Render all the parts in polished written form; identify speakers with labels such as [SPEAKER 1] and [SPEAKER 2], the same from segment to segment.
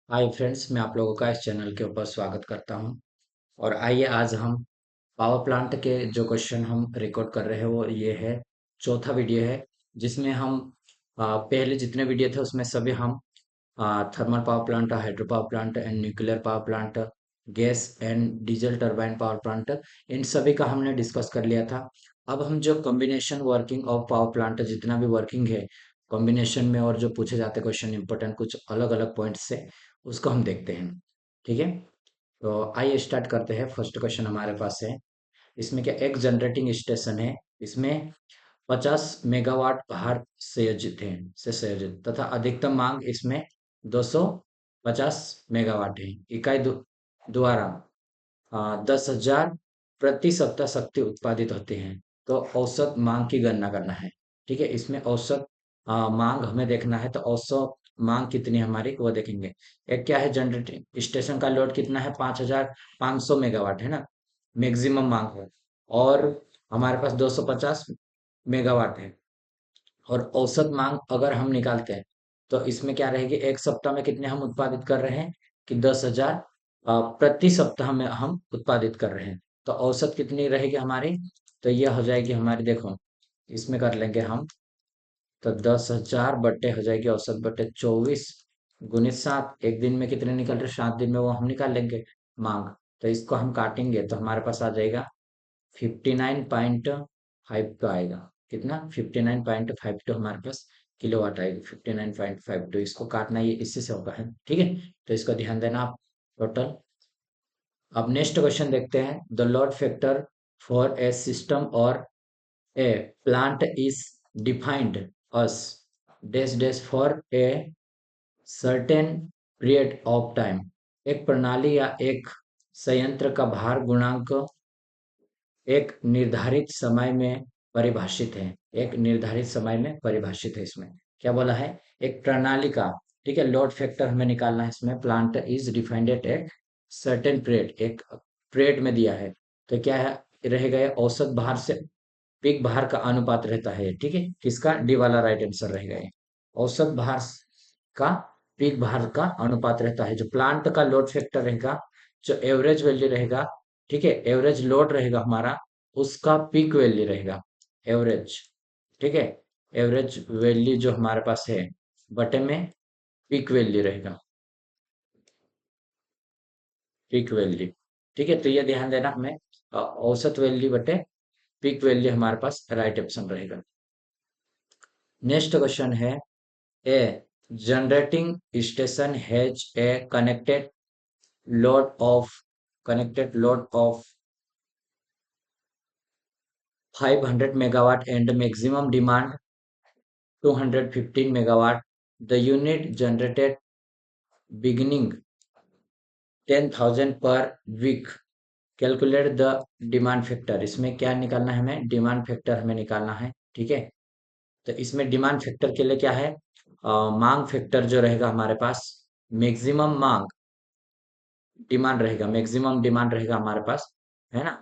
[SPEAKER 1] Hi friends, मैं आप लोगों का इस चैनल के ऊपर स्वागत करता हूं। और आइए आज हम पावर प्लांट के जो क्वेश्चन हम रिकॉर्ड कर रहे हैं वो ये है चौथा वीडियो है, जिसमें हम पहले जितने वीडियो थे उसमें सभी हम thermal power plant, hydro power plant and nuclear power plant, gas and diesel turbine power plant, इन सभी का हमने डिस्कस कर लिया था। अब हम जो combination working of power plant, जितना भी वर्किंग है कॉम्बिनेशन में और जो पूछे जाते क्वेश्चन इंपॉर्टेंट कुछ अलग अलग पॉइंट्स से, उसको हम देखते हैं। ठीक है, तो आइए स्टार्ट करते हैं। फर्स्ट क्वेश्चन हमारे पास है, इसमें क्या एक जनरेटिंग स्टेशन है, इसमें 50 मेगावाट भार संयोजित तथा अधिकतम मांग इसमें 250 मेगावाट है। इकाई द्वारा 10,000 प्रति सप्ताह शक्ति उत्पादित होती है। तो औसत मांग की गणना करना है। ठीक है, इसमें औसत मांग हमें देखना है, तो औसत मांग कितनी है हमारी वो देखेंगे। एक क्या है, जनरेटिंग स्टेशन का लोड कितना है, 5,500 मेगावाट है ना, मैक्सिमम मांग है। और हमारे पास 250 मेगावाट है। और औसत मांग अगर हम निकालते हैं तो इसमें क्या रहेगी, एक सप्ताह में कितने हम उत्पादित कर रहे हैं कि 10,000 प्रति सप्ताह में हम उत्पादित कर रहे हैं। तो औसत कितनी रहेगी हमारी, तो यह हो जाएगी हमारी, देखो इसमें कर लेंगे हम, तो 10,000 बट्टे हो जाएगी औसत बट्टे 24 गुणित 7। एक दिन में कितने निकल रहे, 7 दिन में वो हम निकाल लेंगे मांग। तो इसको हम काटेंगे तो हमारे पास आ जाएगा 59.52 आएगा। कितना, 59.52 हमारे पास किलोवाट आएगी। 59.52 इसको काटना, ये इसी से होगा है। ठीक है, तो इसको ध्यान देना आप। टोटल, अब नेक्स्ट क्वेश्चन देखते हैं। The load factor for a system और a plant is defined as dash dash for a certain period of time. एक प्रणाली या एक संयंत्र का भार गुणांक एक निर्धारित समय में परिभाषित है। एक निर्धारित समय में परिभाषित है। इसमें क्या बोला है, एक प्रणाली का, ठीक है, लोड फैक्टर हमें निकालना है। इसमें प्लांट इज डिफाइंड एट एक सर्टेन पीरियड, एक पीरियड में दिया है। तो क्या है रहेगा, ये औसत भार से पीक भार का अनुपात रहता है। ठीक है, किसका, डी वाला राइट आंसर रहेगा ये। औसत भार का पीक भार का अनुपात रहता है। जो प्लांट का लोड फैक्टर रहेगा, जो एवरेज वैल्यू रहेगा, ठीक है, एवरेज लोड रहेगा हमारा, उसका पीक वैल्यू रहेगा एवरेज। ठीक है, एवरेज वैल्यू जो हमारे पास है बटे में पीक वैल्यू रहेगा, पीक वैल्यू। ठीक है, तो ये ध्यान देना हमें, औसत वैल्यू बटे पीक वैल्यू हमारे पास राइट ऑप्शन रहेगा। नेक्स्ट क्वेश्चन है, a generating station has a connected load of 500 megawatt and maximum demand 215 megawatt. The unit generated beginning 10,000 per week. Calculate the demand factor. इसमें क्या निकालना है हमें, डिमांड फैक्टर हमें निकालना है। ठीक है, तो इसमें डिमांड फैक्टर के लिए क्या है, मांग फैक्टर जो रहेगा हमारे पास, मैक्सिमम मांग डिमांड रहेगा, मैक्सिमम डिमांड रहेगा हमारे पास, है ना।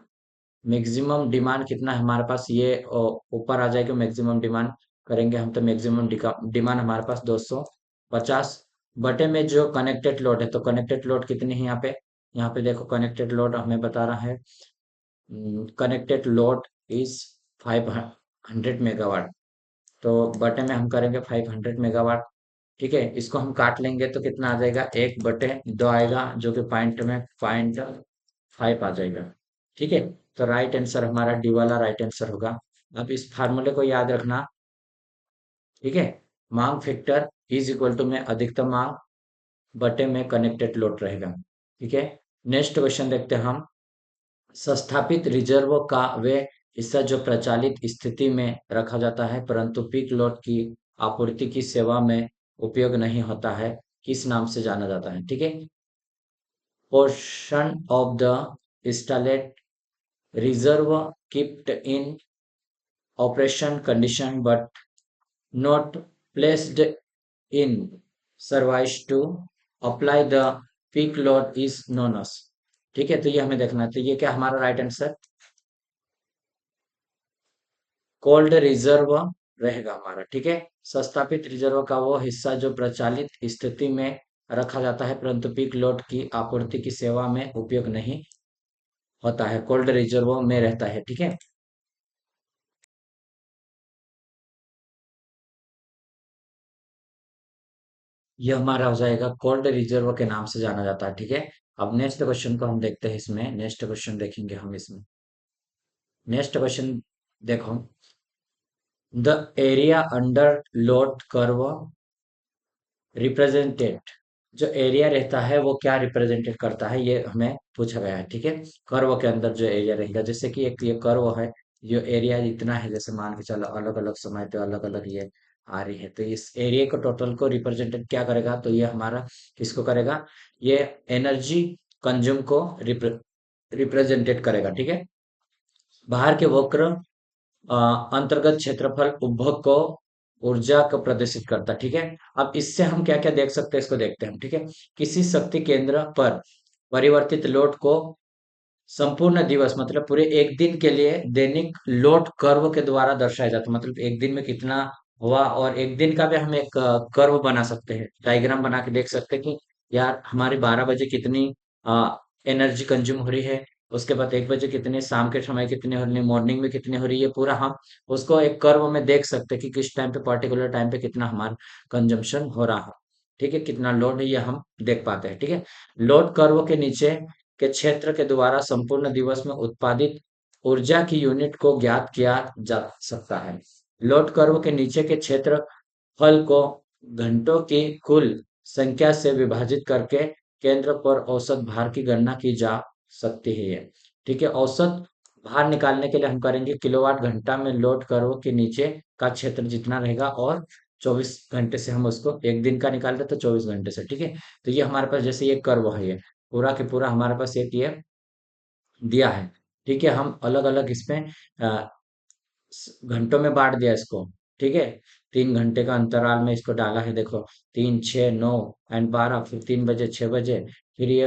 [SPEAKER 1] मैक्सिमम डिमांड कितना है हमारे पास, ये ऊपर आ जाएगा। मैक्सिमम डिमांड करेंगे हम, तो मैक्सिमम डिमांड हमारे पास 250 बटे में जो कनेक्टेड लोड है। तो कनेक्टेड लोड कितनी है यहाँ पे, यहाँ पे देखो कनेक्टेड लोड हमें बता रहा है, कनेक्टेड लोड इज 500 मेगावाट। तो बटे में हम करेंगे 500 मेगावाट। ठीक है, इसको हम काट लेंगे तो कितना आ जाएगा, 1/2 आएगा, जो कि पॉइंट में 0.5 आ जाएगा। ठीक है, तो राइट आंसर हमारा डी वाला राइट आंसर होगा। अब इस फार्मूले को याद रखना। ठीक है, मांग फैक्टर इज इक्वल टू में अधिकतम मांग बटे में कनेक्टेड लोड रहेगा। ठीक है, नेक्स्ट क्वेश्चन देखते हैं हम। संस्थापित रिजर्व का वे हिस्सा जो प्रचालित स्थिति में रखा जाता है परंतु पीक लोड की आपूर्ति की सेवा में उपयोग नहीं होता है, किस नाम से जाना जाता है। ठीक है, portion of the installed reserve kept in operation condition but not placed in service to apply the peak load is known as। ठीक है, तो ये हमें देखना है। तो ये क्या हमारा राइट आंसर, कोल्ड रिजर्व रहेगा हमारा। ठीक है, संस्थापित रिजर्व का वो हिस्सा जो प्रचालित स्थिति में रखा जाता है, परंतु पीक लोड की आपूर्ति की सेवा में उपयोग नहीं होता है, कोल्ड रिजर्व में रहता है। ठीक है, ये हमारा हो जाएगा कोल्ड रिजर्व के नाम से जाना जाता है। ठीक है, अब नेक्स्ट क्वेश्चन को हम देखते हैं। इसमें नेक्स्ट क्वेश्चन देखेंगे हम इसमें। नेक्स्ट क्वेश्चन देखो, the area under load curve represented, जो एरिया रहता है वो क्या रिप्रेजेंटेड करता है, ये हमें पूछा गया है। ठीक है, कर्व के अंदर जो एरिया रहेगा, जैसे कि एक ये कर्व है, जो एरिया इतना है, जैसे मान के चलो अलग अलग समय पे अलग अलग ये आ रही है, तो इस एरिया को टोटल को रिप्रेजेंटेड क्या करेगा, तो ये हमारा किसको करेगा, ये एनर्जी कंज्यूम को रिप्रेजेंटेड करेगा। ठीक है, बाहर के वक्र अ, अंतर्गत क्षेत्रफल उपभोग को ऊर्जा को प्रदर्शित करता है। ठीक है, अब इससे हम क्या क्या देख सकते हैं, इसको देखते हैं हम। ठीक है, किसी शक्ति केंद्र पर परिवर्तित लोड को संपूर्ण दिवस मतलब पूरे एक दिन के लिए दैनिक लोड कर्व के द्वारा दर्शाया जाता है। मतलब एक दिन में कितना हुआ, और एक दिन का भी हम एक कर्व बना सकते हैं, डायग्राम बना के देख सकते हैं कि यार हमारी 12 बजे कितनी एनर्जी कंज्यूम हो रही है, उसके बाद 1 बजे कितने, शाम के समय कितने हो रही है, मॉर्निंग में कितने हो रही है, पूरा हम उसको एक कर्व में देख सकते हैं कि किस टाइम पे, पर्टिकुलर टाइम पे कितना हमारा कंजम्पशन हो रहा है। ठीक है, कितना लोड है ये हम देख पाते हैं। ठीक है, लोड कर्व के नीचे के क्षेत्र के द्वारा संपूर्ण दिवस में उत्पादित ऊर्जा की यूनिट को ज्ञात किया जा सकता है। लोड कर्व के नीचे के क्षेत्रफल को घंटों की कुल संख्या से विभाजित करके केंद्र पर औसत भार की गणना की जा सकती है। ठीक है, औसत भार निकालने के लिए हम करेंगे किलोवाट घंटा में लोड कर्व के नीचे का क्षेत्र जितना रहेगा, और 24 घंटे से हम उसको एक दिन का निकाल रहे तो 24 घंटे से। ठीक है, तो ये हमारे पास जैसे ये कर्व है, ये पूरा के पूरा हमारे पास एक ये दिया है। ठीक है, हम अलग अलग इसमें घंटों में बांट दिया इसको। ठीक है, 3 घंटे का अंतराल में इसको डाला है, देखो 3, 6, 9 एंड 12, फिर 3 बजे, 6 बजे, फिर ये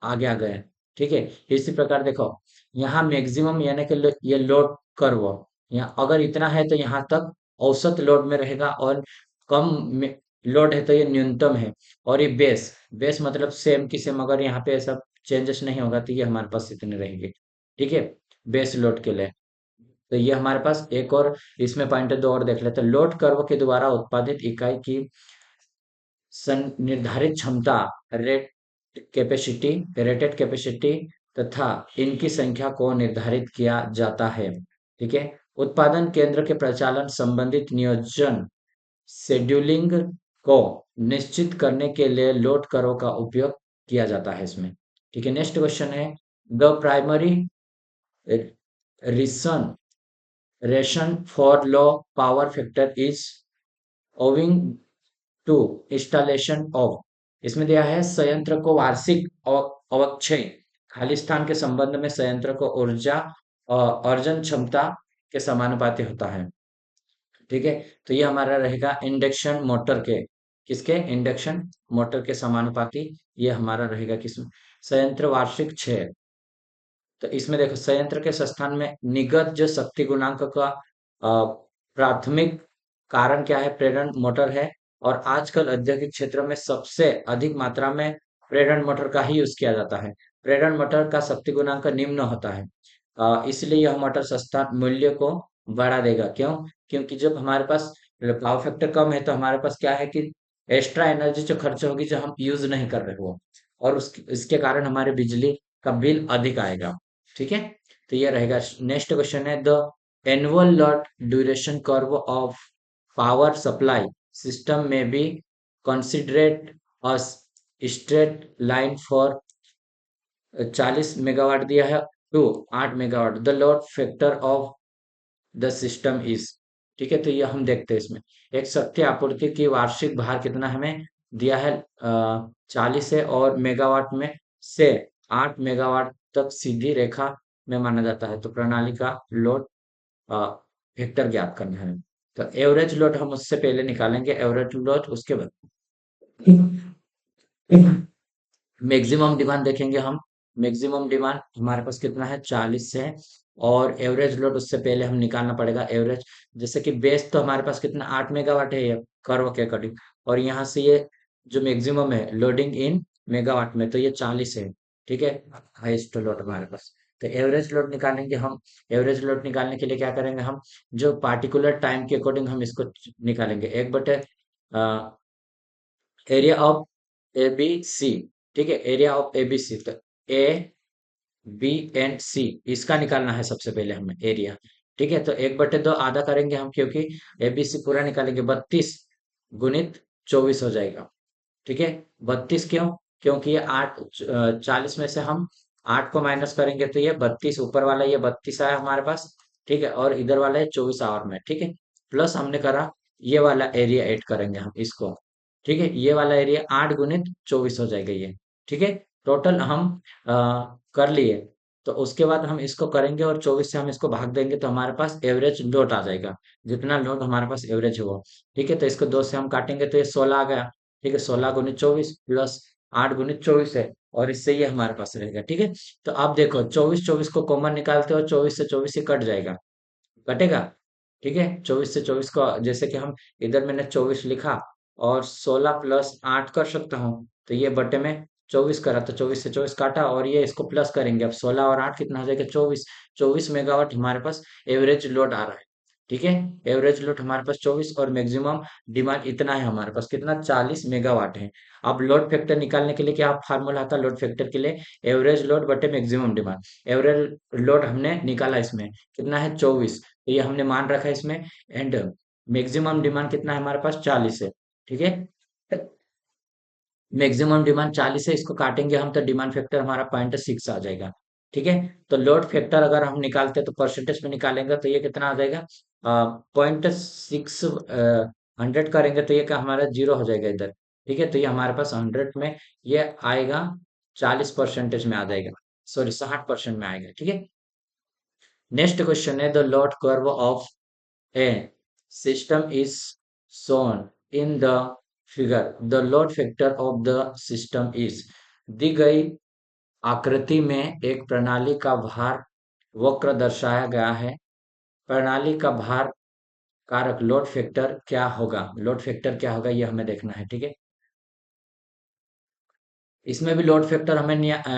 [SPEAKER 1] आगे आ गए। ठीक है, इसी प्रकार देखो, यहाँ मैक्सिमम यानी कि ये लोड कर्व, यहाँ अगर इतना है तो यहाँ तक औसत लोड में रहेगा, और कम लोड है तो ये न्यूनतम है। और ये बेस, बेस मतलब सेम की सेम, अगर यहाँ पे ऐसा चेंजेस नहीं होगा तो ये हमारे पास इतने रहेंगे। ठीक है, बेस लोड के लिए। तो ये हमारे पास एक और इसमें पॉइंट दो और देख लेते हैं। लोड कर्व के द्वारा उत्पादित इकाई की निर्धारित क्षमता, रेट कैपेसिटी रेटेड कैपेसिटी तथा इनकी संख्या को निर्धारित किया जाता है। ठीक है, उत्पादन केंद्र के प्रचालन संबंधित नियोजन शेड्यूलिंग को निश्चित करने के लिए लोड कर्व का उपयोग किया जाता है इसमें। ठीक है, नेक्स्ट क्वेश्चन है, the primary reason ration for low power factor is owing to installation of, इसमें दिया है संयंत्र को वार्षिक अवक्षय खालिस्तान के संबंध में संयंत्र को ऊर्जा अर्जन क्षमता के समानुपाती होता है। ठीक है, तो ये हमारा रहेगा इंडक्शन मोटर के, किसके, इंडक्शन मोटर के समानुपाती ये हमारा रहेगा किसमें, संयंत्र वार्षिक 6। तो इसमें देखो संयंत्र के स्थान में निगत जो शक्ति गुणांक का प्राथमिक कारण क्या है, प्रेरण मोटर है। और आजकल औद्योगिक क्षेत्रों में सबसे अधिक मात्रा में प्रेरण मोटर का ही यूज किया जाता है। प्रेरण मोटर का शक्ति गुणांक निम्न होता है, इसलिए यह मोटर सस्ता मूल्य को बढ़ा देगा। क्यों, क्योंकि जब हमारे पास पावर फैक्टर कम है तो हमारे पास क्या है कि एक्स्ट्रा एनर्जी जो खर्च होगी, जो हम यूज नहीं कर रहे हो, और इसके कारण हमारे बिजली का बिल अधिक आएगा। ठीक है, तो ये रहेगा। नेक्स्ट क्वेश्चन है, the annual load duration curve of power supply system में be considered a straight line for 40 megawatt दिया है to 8 megawatt, the load factor of the system is. ठीक है, तो ये हम देखते हैं इसमें, एक शक्ति आपूर्ति की वार्षिक भार कितना हमें दिया है, 40 है, और मेगावाट में से 8 मेगावाट तक सीधी रेखा में माना जाता है। तो प्रणाली का लोड फैक्टर ज्ञात करना है। तो एवरेज लोड हम उससे पहले निकालेंगे, एवरेज लोड उसके बाद मैक्सिमम डिमांड देखेंगे हम। मैक्सिमम डिमांड हमारे पास कितना है, 40 है, और एवरेज लोड उससे पहले हम निकालना पड़ेगा एवरेज। जैसे कि बेस तो हमारे पास कितना 8 मेगावाट है ये कर्व के अकॉर्डिंग, और यहाँ से ये जो मैक्सिमम है लोडिंग इन मेगावाट में, तो ये 40 है। ठीक है, हाईएस्ट लोड हमारे पास। तो एवरेज लोड निकालेंगे हम। एवरेज लोड निकालने के लिए क्या करेंगे हम, जो पार्टिकुलर टाइम के अकॉर्डिंग हम इसको निकालेंगे, एक बटे area of A B C. ठीक है, area of A B C, तो ए बी एंड सी, इसका निकालना है सबसे पहले हमें एरिया। ठीक है, तो 1/2 आधा करेंगे हम, क्योंकि एबीसी पूरा निकालेंगे, 32 गुणित 24 हो जाएगा। ठीक है, 32 क्यों, क्योंकि ये 40 में से हम 8 को माइनस करेंगे तो ये 32, ऊपर वाला ये 32 आया हमारे पास। ठीक है, और इधर वाला है 24 आवर में। ठीक है, प्लस हमने करा, ये वाला एरिया ऐड करेंगे हम इसको। ठीक है, ये वाला एरिया 8 गुणित 24 हो जाएगा ये। ठीक है, टोटल हम कर लिए। तो उसके बाद हम इसको करेंगे और 24 से हम इसको भाग देंगे, तो हमारे पास एवरेज लोड आ जाएगा, जितना लोड हमारे पास एवरेज हुआ। ठीक है, तो इसको 2 से हम काटेंगे तो ये 16 आ गया। ठीक है, 16 गुणित 24 प्लस 8 गुणित 24 है, और इससे ये हमारे पास रहेगा। ठीक है, तो आप देखो 24 को कॉमन निकालते हो, 24 से 24 ही कट जाएगा, कटेगा। ठीक है, 24 से 24 को जैसे कि हम, इधर मैंने 24 लिखा और 16 + 8 कर सकता हूँ, तो ये बटे में 24 करा, तो 24 से 24 काटा, और ये इसको प्लस करेंगे, अब 16 और 8 कितना हो जाएगा, 24। 24 मेगावाट हमारे पास एवरेज लोड आ रहा है। ठीक है, एवरेज लोड हमारे पास 24, और मैक्सिमम डिमांड इतना है हमारे पास, कितना, 40 मेगावाट है। अब लोड फैक्टर निकालने के लिए क्या फार्मूला था लोड फैक्टर के लिए, एवरेज लोड बटे मैक्सिमम डिमांड। एवरेज लोड हमने निकाला, इसमें कितना है, 24, तो ये हमने मान रखा है इसमें। एंड मैक्सिमम डिमांड कितना है हमारे पास, 40 है। ठीक है, मैक्सिमम डिमांड 40 है, इसको काटेंगे हम तो डिमांड फैक्टर हमारा 0.6 आ जाएगा। ठीक है, तो लोड फैक्टर अगर हम निकालते हैं तो परसेंटेज में निकालेंगे तो ये कितना आ जाएगा, 0.6, 100 करेंगे तो ये क्या हमारा 0 हो जाएगा इधर। ठीक है, तो ये हमारे पास 100 में ये आएगा, 40% में आ जाएगा, सॉरी 60% में आएगा। ठीक है, नेक्स्ट क्वेश्चन है, the load curve of A system is shown in the figure. The load factor of the system is, दी गई आकृति में एक प्रणाली का भार वक्र दर्शाया गया है। प्रणाली का भार कारक लोड फैक्टर क्या होगा, लोड फैक्टर क्या होगा ये हमें देखना है। ठीक है, इसमें भी लोड फैक्टर हमें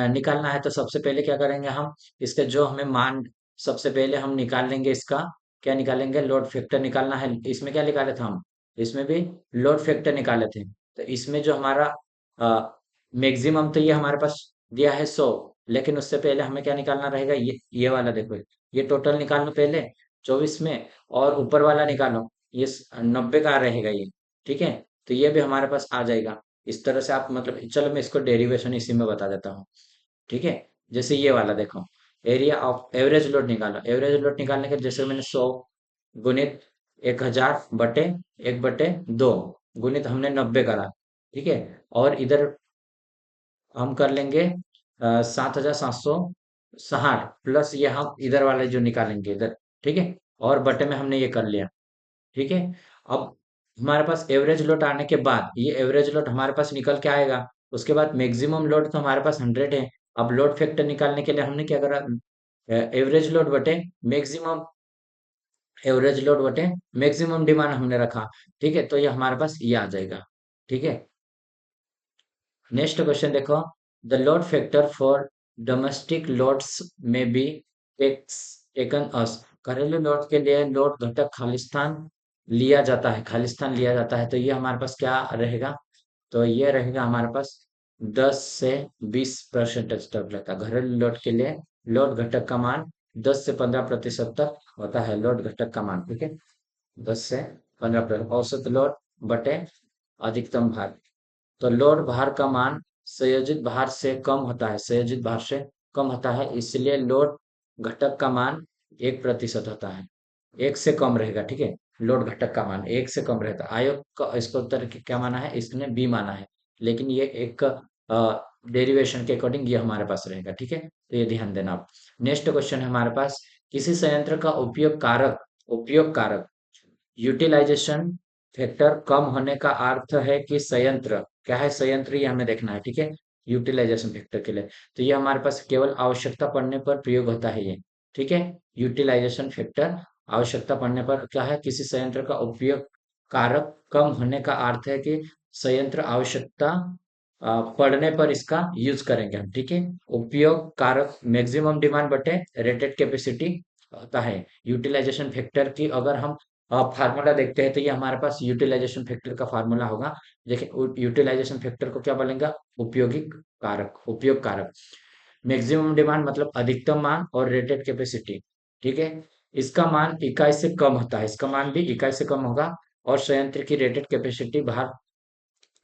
[SPEAKER 1] निकालना है, तो सबसे पहले क्या करेंगे हम, इसके जो हमें मान, सबसे पहले हम निकाल लेंगे इसका, क्या निकालेंगे, लोड फैक्टर निकालना है। इसमें क्या निकाले थे हम, इसमें भी लोड फैक्टर निकाले थे। तो इसमें जो हमारा मैक्सिमम, तो ये हमारे पास दिया है 100, लेकिन उससे पहले हमें क्या निकालना रहेगा, ये वाला देखो, ये टोटल निकाल लो पहले 24 में, और ऊपर वाला निकालो, ये 90 का रहेगा ये। ठीक है, तो ये भी हमारे पास आ जाएगा। इस तरह से आप, मतलब चलो मैं इसको डेरिवेशन इसी में बता देता हूँ। ठीक है, जैसे ये वाला देखो, एरिया ऑफ एवरेज लोड निकालो, एवरेज लोड निकालने के जैसे मैंने 100 गुणित 1000 बटे 1/2 गुणित हमने 90 करा। ठीक है, और इधर हम कर लेंगे 7760 प्लस ये हम इधर वाले जो निकालेंगे इधर। ठीक है, और बटे में हमने ये कर लिया। ठीक है, अब हमारे पास एवरेज लोड आने के बाद, ये एवरेज लोड हमारे पास निकल के आएगा। उसके बाद मैक्सिमम लोड तो हमारे पास 100 है। अब लोड फैक्टर निकालने के लिए हमने क्या करा, एवरेज लोड बटे मैक्सिमम, एवरेज लोड बटे मैक्सिमम डिमांड हमने रखा। ठीक है, तो ये हमारे पास ये आ जाएगा। ठीक है, नेक्स्ट क्वेश्चन देखो, the load factor for domestic loads में बी टेकन अस, घरेलू लोड के लिए लोड घटक खालिस्तान लिया जाता है, खालिस्तान लिया जाता है, तो ये हमारे पास क्या रहेगा, तो ये रहेगा हमारे पास 10 से 20% तक रहता है घरेलू लोड के लिए। लोड घटक का मान 10 से 15% तक होता है, लोड घटक का मान। ठीक है, 10 से 15% औसत लोड बटे अधिकतम भार। तो लोड भार का मान संयोजित भार से कम होता है, संयोजित भार से कम होता है, इसलिए लोड घटक का मान 1% होता है, एक से कम रहेगा। ठीक है, लोड घटक का मान एक से कम रहता है। आयोग का इसको उत्तर क्या माना है, इसने बी माना है, लेकिन ये एक डेरिवेशन के अकॉर्डिंग ये हमारे पास रहेगा। ठीक है, तो ये ध्यान देना आप। नेक्स्ट क्वेश्चन है हमारे पास, किसी संयंत्र का उपयोग कारक यूटिलाइजेशन फैक्टर कम होने का अर्थ है कि संयंत्र, क्या है संयंत्र, ये हमें देखना है। ठीक है, यूटिलाइजेशन फैक्टर के लिए, तो ये हमारे पास केवल आवश्यकता पड़ने पर प्रयोग होता है ये। ठीक है, यूटिलाइजेशन फैक्टर आवश्यकता पड़ने पर क्या है, किसी संयंत्र का उपयोग कारक कम होने का अर्थ है कि संयंत्र आवश्यकता पड़ने पर इसका यूज करेंगे हम, ठीक है। उपयोग कारक मैक्सिमम डिमांड बटे रेटेड कैपेसिटी होता है। यूटिलाइजेशन फैक्टर की अगर हम फार्मूला देखते हैं तो ये हमारे पास यूटिलाइजेशन फैक्टर का फार्मूला होगा। देखिए यूटिलाइजेशन फैक्टर को क्या बोलेंगे, उपयोगी कारक, उपयोग कारक। मैक्सिमम डिमांड मतलब अधिकतम मांग और रेटेड कैपेसिटी, ठीक है। इसका मान इकाई से कम होता है, इसका मान भी इकाई से कम होगा। और संयंत्र की रेटेड कैपेसिटी भार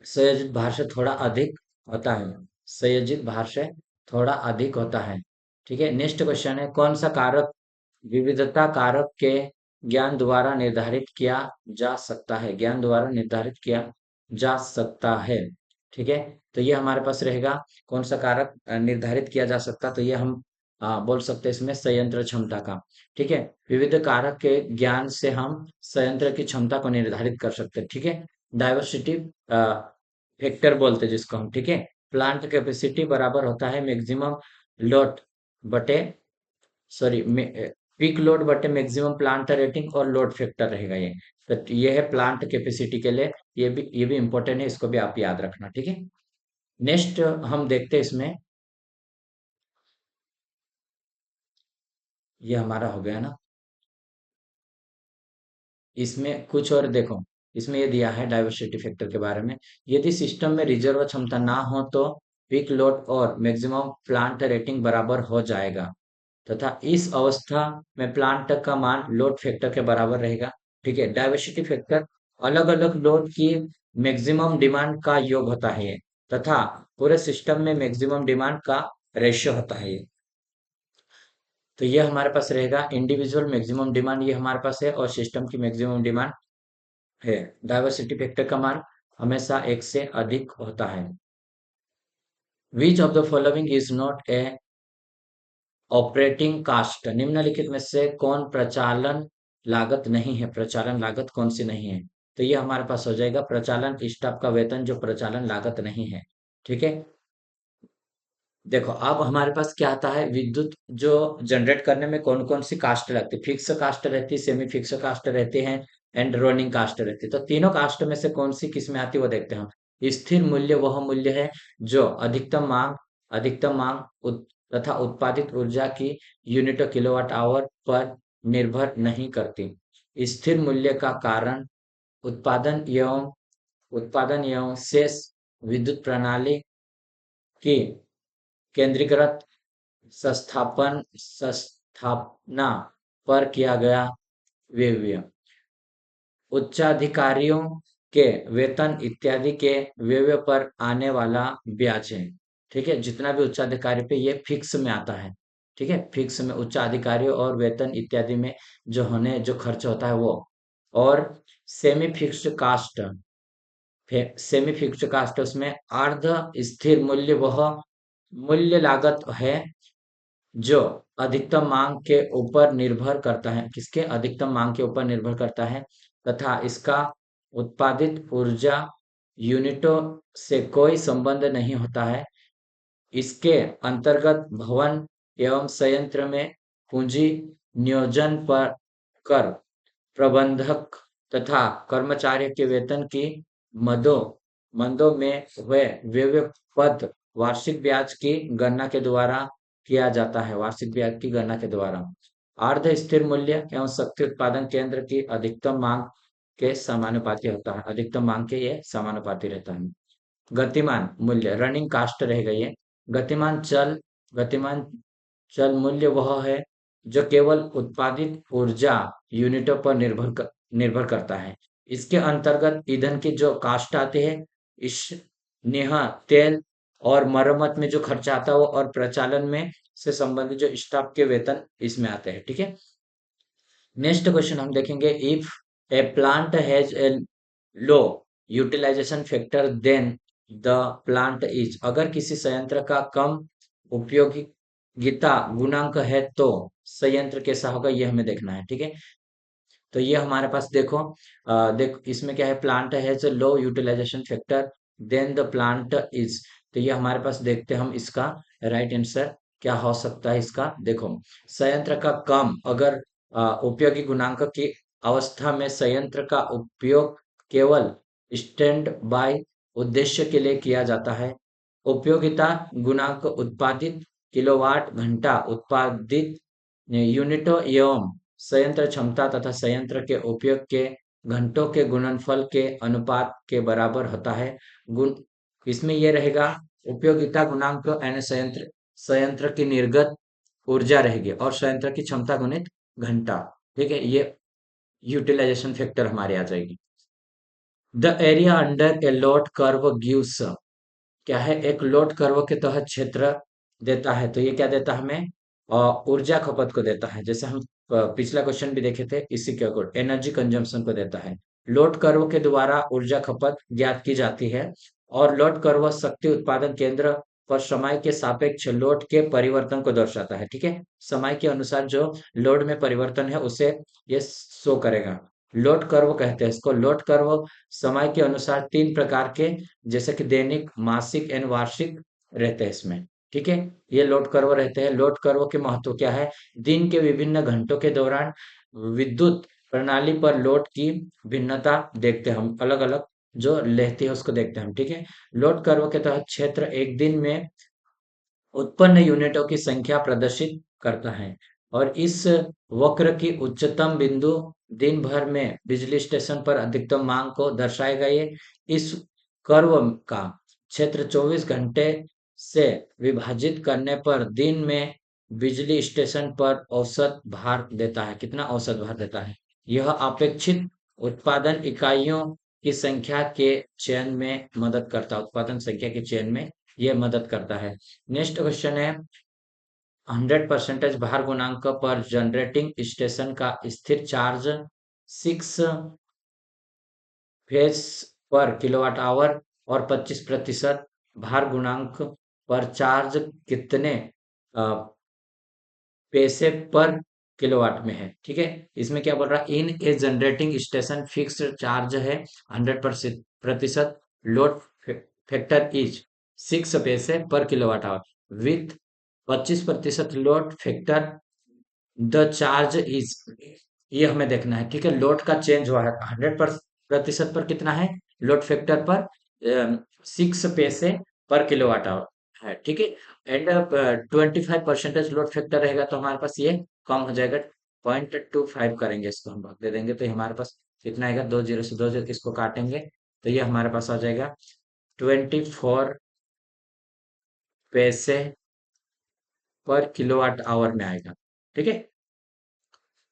[SPEAKER 1] संयोजित भार से थोड़ा अधिक होता है, संयोजित भार से थोड़ा अधिक होता है, ठीक है। नेक्स्ट क्वेश्चन है, कौन सा कारक विविधता कारक के ज्ञान द्वारा निर्धारित किया जा सकता है, ज्ञान द्वारा निर्धारित किया जा सकता है, ठीक है। तो ये हमारे पास रहेगा कौन सा कारक निर्धारित किया जा सकता, तो ये हम बोल सकते हैं इसमें संयंत्र क्षमता का, ठीक है। विविध कारक के ज्ञान से हम संयंत्र की क्षमता को निर्धारित कर सकते हैं, ठीक है। डाइवर्सिटी फैक्टर बोलते हैं जिसको हम, ठीक है। प्लांट कैपेसिटी बराबर होता है मैक्सिमम लोड बटे सॉरी पीक लोड बटे मैक्सिमम प्लांट रेटिंग और लोड फैक्टर रहेगा ये। तो ये है प्लांट कैपेसिटी के लिए, ये भी इंपॉर्टेंट है, इसको भी आप याद रखना, ठीक है। नेक्स्ट हम देखते हैं इसमें, ये हमारा हो गया ना। इसमें कुछ और देखो, इसमें ये दिया है डाइवर्सिटी फैक्टर के बारे में। यदि सिस्टम में रिजर्व क्षमता ना हो तो पीक लोड और मैक्सिमम प्लांट रेटिंग बराबर हो जाएगा, तथा इस अवस्था में प्लांट का मान लोड फैक्टर के बराबर रहेगा, ठीक है। डाइवर्सिटी फैक्टर अलग अलग लोड की मैक्सिमम डिमांड का योग होता है ये, तथा पूरे सिस्टम में मैक्सिमम डिमांड का रेशियो होता है ये। तो ये हमारे पास रहेगा इंडिविजुअल मैक्सिमम डिमांड, ये हमारे पास है, और सिस्टम की मैक्सिमम डिमांड है। डाइवर्सिटी फैक्टर का मान हमेशा एक से अधिक होता है। Which of the following is not a operating cost, निम्नलिखित में से कौन प्रचालन लागत नहीं है, प्रचालन लागत कौन सी नहीं है। तो ये हमारे पास हो जाएगा प्रचालन स्टाफ का वेतन, जो प्रचालन लागत नहीं है, ठीक है। देखो अब हमारे पास क्या आता है, विद्युत जो जनरेट करने में कौन कौन सी कास्ट लगती है, फिक्स कास्ट रहती है, सेमी फिक्स कास्ट रहते हैं, एंड रोलिंग कास्ट रहती है। तो तीनों कास्ट में से कौन सी किस में आती है वो देखते हैं हम। स्थिर मूल्य वह मूल्य है जो अधिकतम मांग तथा उत्पादित ऊर्जा की यूनिट किलोवाट आवर पर निर्भर नहीं करती। स्थिर मूल्य का कारण उत्पादन एवं शेष विद्युत प्रणाली की केंद्रीकृत संस्थापना पर किया गया व्यय, उच्चाधिकारियों के वेतन इत्यादि के व्यय पर आने वाला ब्याज है, ठीक है। जितना भी उच्चाधिकारी पे ये फिक्स में आता है, ठीक है। फिक्स में उच्चाधिकारियों और वेतन इत्यादि में जो खर्च होता है वो। और semi fixed cost, semi fixed cost उसमें अर्ध स्थिर मूल्य वह मूल्य लागत है जो अधिकतम मांग के ऊपर निर्भर करता है, किसके, अधिकतम मांग के ऊपर निर्भर करता है, तथा इसका उत्पादित ऊर्जा यूनिटों से कोई संबंध नहीं होता है। इसके अंतर्गत भवन एवं संयंत्र में पूंजी नियोजन पर कर, प्रबंधक तथा कर्मचारियों के वेतन की मदों मदों में हुए व्यय पद वार्षिक ब्याज की गणना के द्वारा किया जाता है, वार्षिक ब्याज की गणना के द्वारा। अर्ध स्थिर मूल्य एवं शक्ति उत्पादन केंद्र की अधिकतम मांग के समानुपाती होता है, अधिकतम मांग के ये समानुपाती रहता है। गतिमान मूल्य रनिंग कास्ट रहेगा ये। गतिमान चल मूल्य वह है जो केवल उत्पादित ऊर्जा यूनिटों पर निर्भर करता है। इसके अंतर्गत ईंधन की जो कास्ट आती है, इस नेह तेल और मरम्मत में जो खर्चा आता है वो, और प्रचालन में से संबंधित जो स्टाफ के वेतन इसमें आते हैं, ठीक है। नेक्स्ट क्वेश्चन हम देखेंगे, if a plant has a low utilization factor then the plant is, अगर किसी संयंत्र का कम उपयोगिता गुणांक है तो संयंत्र कैसा होगा, ये हमें देखना है, ठीक है। तो ये हमारे पास देखो, देखो इसमें क्या है, plant has low utilization factor then the plant is. तो ये हमारे पास देखते हैं हम, इसका राइट आंसर क्या हो सकता है इसका। देखो संयंत्र का कम अगर उपयोगी गुणांक की अवस्था में संयंत्र का उपयोग केवल स्टैंड बाय उद्देश्य के लिए किया जाता है। उपयोगिता गुणांक उत्पादित किलोवाट घंटा उत्पादित यूनिटों एवं संयंत्र क्षमता तथा संयंत्र के उपयोग के घंटों के गुणनफल के अनुपात के बराबर होता है। गुण इसमें ये रहेगा उपयोगिता गुणांक यानी संयंत्र संयंत्र की निर्गत ऊर्जा रहेगी और संयंत्र की क्षमता गुणित घंटा। ठीक है, ये यूटिलाइजेशन फैक्टर हमारे आ जाएगी। The area under a load curve gives, क्या है, एक लोड कर्व के तहत क्षेत्र देता है। तो ये क्या देता है हमें, ऊर्जा खपत को देता है। जैसे हम पिछला क्वेश्चन भी देखे थे, इसी के अकॉर्डिंग एनर्जी कंजम्पशन को देता है। लोड कर्व के द्वारा ऊर्जा खपत ज्ञात की जाती है और लोड कर्व शक्ति उत्पादन केंद्र पर समय के सापेक्ष लोड के परिवर्तन को दर्शाता है। ठीक है, समय के अनुसार जो लोड में परिवर्तन है उसे ये शो करेगा। लोड कर्व कहते हैं इसको। लोड कर्व समय के अनुसार तीन प्रकार के, जैसे कि दैनिक, मासिक एवं वार्षिक रहते हैं इसमें। ठीक है, ये लोड कर्व रहते हैं। लोड कर्व के महत्व क्या है, दिन के विभिन्न घंटों के दौरान विद्युत प्रणाली पर लोड की भिन्नता देखते हैं हम, अलग अलग जो लेती है उसको देखते हैं हम। ठीक है, लोड कर्व के तहत क्षेत्र एक दिन में उत्पन्न यूनिटों की संख्या प्रदर्शित करता है और इस वक्र की उच्चतम बिंदु दिन भर में बिजली स्टेशन पर अधिकतम मांग को दर्शाएगा। ये इस कर्व का क्षेत्र 24 घंटे से विभाजित करने पर दिन में बिजली स्टेशन पर औसत भार देता है। कितना औसत भार देता है, यह अपेक्षित उत्पादन इकाइयों की संख्या के चयन में मदद करता है। उत्पादन संख्या के चयन में यह मदद करता है। नेक्स्ट क्वेश्चन है, 100% भार गुणांक पर जनरेटिंग स्टेशन का स्थिर चार्ज 6 फेज पर किलोवाट आवर और 25% भार गुणांक पर चार्ज कितने पैसे पर किलोवाट में है। ठीक है, इसमें क्या बोल रहा है, इन ए जनरेटिंग स्टेशन फिक्स्ड चार्ज है 100% लोड फैक्टर इज 6 पैसे पर kilowatt hour with 25% load factor the charge is, ये हमें देखना है। ठीक है, लोड का चेंज हुआ है 100% पर कितना है, लोड फैक्टर पर 6 पैसे पर किलोवाट आवर है। ठीक है, एंड 25% लोड फैक्टर रहेगा तो हमारे पास ये कम हो जाएगा, 0.25 करेंगे इसको, हम भाग दे देंगे तो हमारे पास कितना आएगा, 2 जीरो से 2 जीरो इसको काटेंगे तो ये हमारे पास आ जाएगा 24 पैसे पर किलोवाट आवर में आएगा। ठीक है,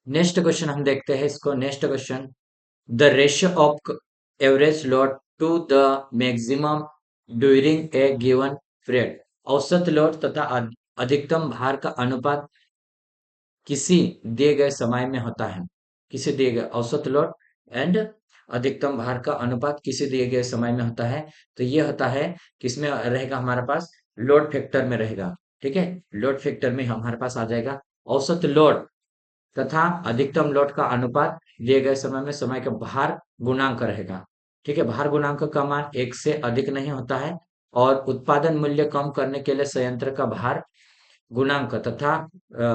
[SPEAKER 1] नेक्स्ट क्वेश्चन हम देखते हैं इसको। Next question, the ratio of average load to the maximum during a given period, औसत लोड तथा अधिकतम भार का अनुपात किसी दिए गए समय में होता है। किसी दिए गए औसत लोड एंड अधिकतम भार का अनुपात किसी दिए गए समय में होता है। तो ये होता है किसमें रहेगा, हमारे पास लोड फैक्टर में रहेगा। ठीक है, लोड फैक्टर में हमारे पास आ जाएगा औसत लोड तथा अधिकतम लोड का अनुपात दिए गए समय में समय का भार गुणांक रहेगा। ठीक है, भार गुणांक का मान 1 से अधिक नहीं होता है और उत्पादन मूल्य कम करने के लिए संयंत्र का भार गुणांक तथा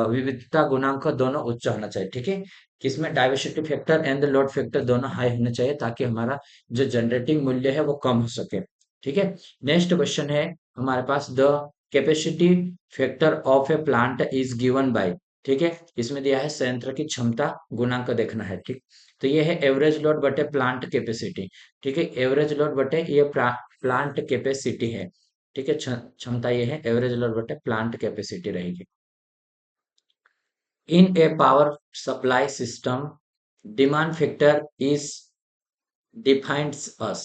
[SPEAKER 1] विविधता गुणांक दोनों उच्च होना चाहिए। ठीक है, किसमें diversity factor and load factor दोनों हाई होने चाहिए ताकि हमारा जो जनरेटिंग मूल्य है वो कम हो सके। ठीक है, नेक्स्ट क्वेश्चन है हमारे पास, the capacity factor of a plant is given by. ठीक है, इसमें दिया है संयंत्र की क्षमता गुणांक देखना है। ठीक, तो ये है एवरेज लोड बटे प्लांट कैपेसिटी। ठीक है, एवरेज लोड बटे ये प्लांट कैपेसिटी है। ठीक है, क्षमता ये है एवरेज लोड बटे प्लांट कैपेसिटी रहेगी। In a power supply system demand factor is defined as,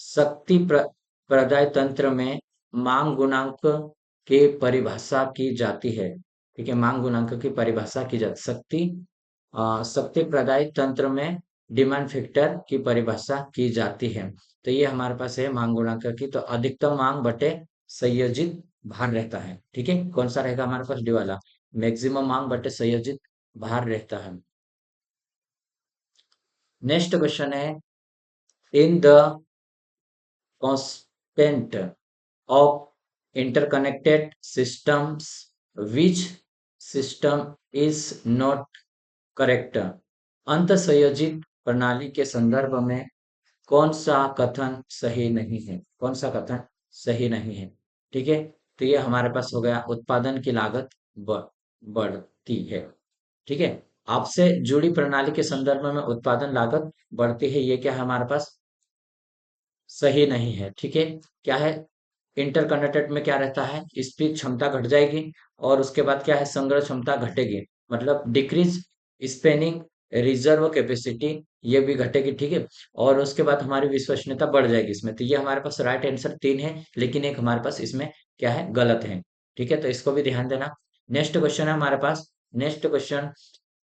[SPEAKER 1] शक्ति प्रदाय तंत्र में मांग गुणांक की परिभाषा की जाती है। ठीक है, मांग गुणांक की परिभाषा की जाती, शक्ति प्रदाय तंत्र में डिमांड फैक्टर की परिभाषा की जाती है। तो ये हमारे पास है मांग गुणांक की, तो अधिकतम मांग बटे संयोजित भार रहता है। ठीक है, कौन सा रहेगा हमारे पास, डी वाला, मैक्सिमम मांग बटे संयोजित भार रहता है। नेक्स्ट क्वेश्चन है, in the constant of interconnected systems, which system is not correct? अंत संयोजित प्रणाली के संदर्भ में कौन सा कथन सही नहीं है, कौन सा कथन सही नहीं है। ठीक है, तो ये हमारे पास हो गया उत्पादन की लागत बढ़ती है। ठीक है, आपसे जुड़ी प्रणाली के संदर्भ में उत्पादन लागत बढ़ती है, ये क्या है हमारे पास, सही नहीं है। ठीक है, क्या है, इंटरकनेक्टेड में क्या रहता है, स्पीच क्षमता घट जाएगी, और उसके बाद क्या है, संग्रह क्षमता घटेगी, मतलब डिक्रीज स्पेनिंग रिजर्व कैपेसिटी, ये भी घटेगी। ठीक है, और उसके बाद हमारी विश्वसनीयता बढ़ जाएगी इसमें। तो ये हमारे पास राइट आंसर तीन है, लेकिन एक हमारे पास इसमें क्या है, गलत है। ठीक है, तो इसको भी ध्यान देना। नेक्स्ट क्वेश्चन है हमारे पास, नेक्स्ट क्वेश्चन,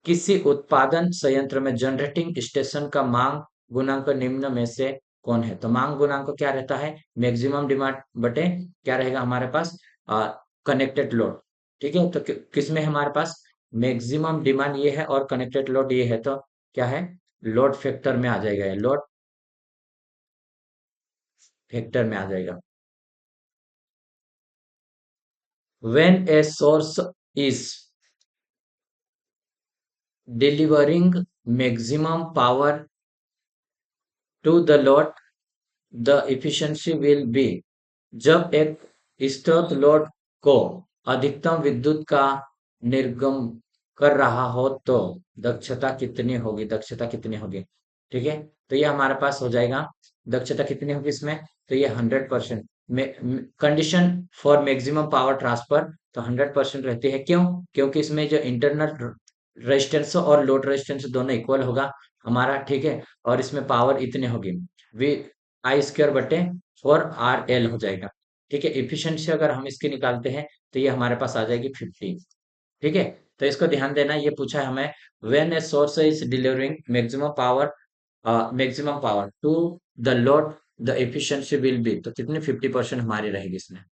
[SPEAKER 1] किसी उत्पादन संयंत्र में जनरेटिंग स्टेशन का मांग गुणांक निम्न में से कौन है। तो मांग गुणांक क्या रहता है, मैक्सिमम डिमांड बटे क्या रहेगा हमारे पास, कनेक्टेड लोड। ठीक है, तो किस में है हमारे पास, मैक्सिमम डिमांड ये है और कनेक्टेड लोड ये है, तो क्या है, लोड फैक्टर में आ जाएगा, ये लोड फैक्टर में आ जाएगा। When a source is delivering maximum power to the load, the efficiency will be, जब एक स्रोत लोड को अधिकतम विद्युत का निर्गम कर रहा हो तो दक्षता कितनी होगी, दक्षता कितनी होगी। ठीक है, तो ये हमारे पास हो जाएगा, दक्षता कितनी होगी इसमें, तो ये 100%। Condition for maximum power transfer, तो 100% रहती है, क्यों, क्योंकि इसमें जो इंटरनल रेजिस्टेंस और लोड रेजिस्टेंस दोनों इक्वल होगा हमारा। ठीक है, और इसमें पावर इतनी होगी, वी आई स्क्वायर बटे 4 RL हो जाएगा। ठीक है, इफिशिएंसी अगर हम इसकी निकालते हैं तो ये हमारे पास आ जाएगी 50। ठीक है, तो इसको ध्यान देना, ये पूछा है हमें, when a source is delivering maximum power to the load, the efficiency will be, तो कितनी 50% हमारी रहेगी इसमें।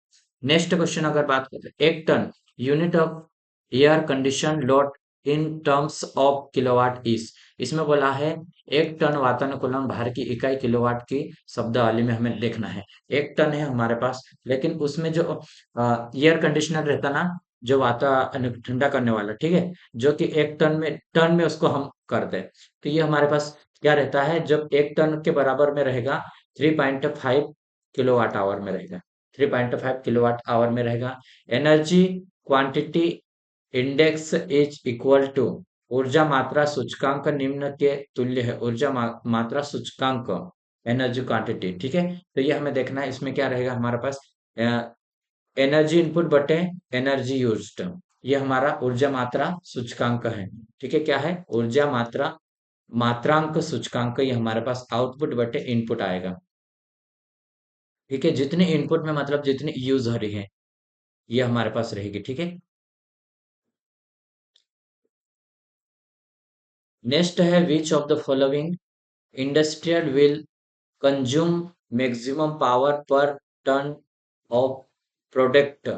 [SPEAKER 1] नेक्स्ट क्वेश्चन अगर बात करते हैं, एक ton unit of air condition load in terms of kilowatt is, इसमें बोला है एक टन वातानुकूलन भार की इकाई किलोवाट की शब्दावली में हमें देखना है। एक टन है हमारे पास, लेकिन उसमें जो एयर कंडीशनर रहता ना, जो ठंडा करने वाला, ठीक है, जो कि एक टन में उसको हम करते हैं, तो ये हमारे पास क्या रहता है, जब एक टन के बराबर में रहेगा 3.5 किलोवाट आवर में रहेगा, 3.5 किलोवाट आवर में रहेगा। Energy quantity index is equal to, ऊर्जा मात्रा सूचकांक निम्न के तुल्य है, ऊर्जा मात्रा सूचकांक एनर्जी क्वांटिटी। ठीक है, तो ये हमें देखना है, इसमें क्या रहेगा हमारे पास, एनर्जी इनपुट बटे एनर्जी यूज्ड, ये हमारा ऊर्जा मात्रा सूचकांक है। ठीक है, क्या है, ऊर्जा मात्रा मात्रांक सूचकांक, ये हमारे पास आउटपुट बटे इनपुट आएगा। ठीक है, जितनी इनपुट में मतलब जितनी यूज हो रही है, ये हमारे पास रहेगी। ठीक है, नेक्स्ट है, which of the following industrial will consume maximum power पर टन ऑफ प्रोडक्ट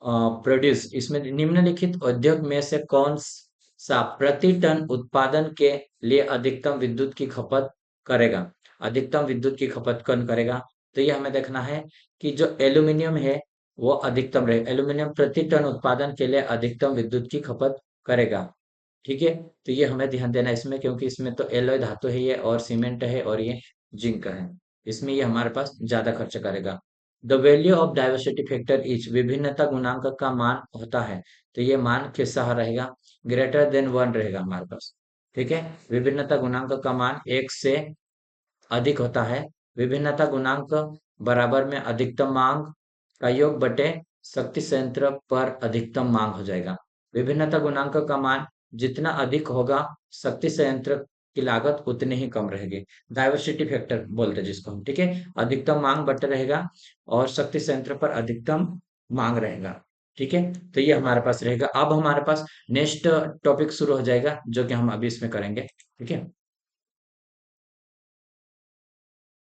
[SPEAKER 1] प्रोड्यूस, इसमें निम्नलिखित उद्योग में से कौन सा प्रति टन उत्पादन के लिए अधिकतम विद्युत की खपत करेगा, अधिकतम विद्युत की खपत कौन करेगा। तो ये हमें देखना है कि जो एल्यूमिनियम है वो अधिकतम रहे, एल्यूमिनियम प्रति टन उत्पादन के लिए अधिकतम विद्युत की खपत करेगा। ठीक है, तो ये हमें ध्यान देना है इसमें, क्योंकि इसमें तो एलॉय धातु है ये, और सीमेंट है, और ये जिंक है, इसमें ये हमारे पास ज्यादा खर्च करेगा। The value of diversity factor is, विभिन्नता गुणांक का मान होता है, तो ये मान किसका रहेगा, ग्रेटर देन 1 रहेगा हमारे पास। ठीक है, विभिन्नता गुणांक का मान 1 से अधिक होता है, विभिन्नता गुणांक बराबर में अधिकतम मांग का योग बटे शक्ति संयंत्र पर अधिकतम मांग हो जाएगा। विभिन्नता गुणांक का मान जितना अधिक होगा, शक्ति संयंत्र की लागत उतनी ही कम रहेगी, डाइवर्सिटी फैक्टर बोलते हैं जिसको हम। ठीक है, अधिकतम मांग बटे रहेगा और शक्ति संयंत्र पर अधिकतम मांग रहेगा। ठीक है, तो ये हमारे पास रहेगा। अब हमारे पास नेक्स्ट टॉपिक शुरू हो जाएगा, जो कि हम अभी इसमें करेंगे। ठीक है,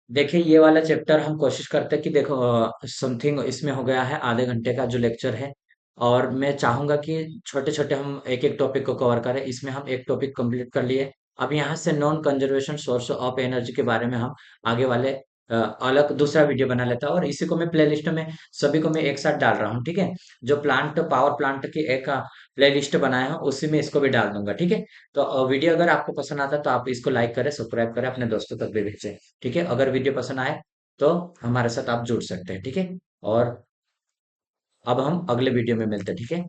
[SPEAKER 1] देखिए ये वाला चैप्टर हम कोशिश करते हैं कि देखो, समथिंग इसमें हो गया है आधे घंटे का जो लेक्चर है, और मैं चाहूंगा कि छोटे छोटे हम एक एक टॉपिक को कवर करें। इसमें हम एक टॉपिक कंप्लीट कर लिए, अब यहाँ से non conservation source of energy के बारे में हम आगे वाले अलग दूसरा वीडियो बना लेता हूँ और इसी को मैं प्लेलिस्ट में सभी को मैं एक साथ डाल रहा हूँ, ठीक है। जो प्लांट पावर प्लांट की एक प्लेलिस्ट बनाया हूँ उसी में इसको भी डाल दूंगा, ठीक है। तो वीडियो अगर आपको पसंद आता है तो आप इसको लाइक करें, सब्सक्राइब करें, अपने दोस्तों तक भी भेजें, ठीक है। अगर वीडियो पसंद आए तो हमारे साथ आप जुड़ सकते हैं, ठीक है। और अब हम अगले वीडियो में मिलते हैं, ठीक है।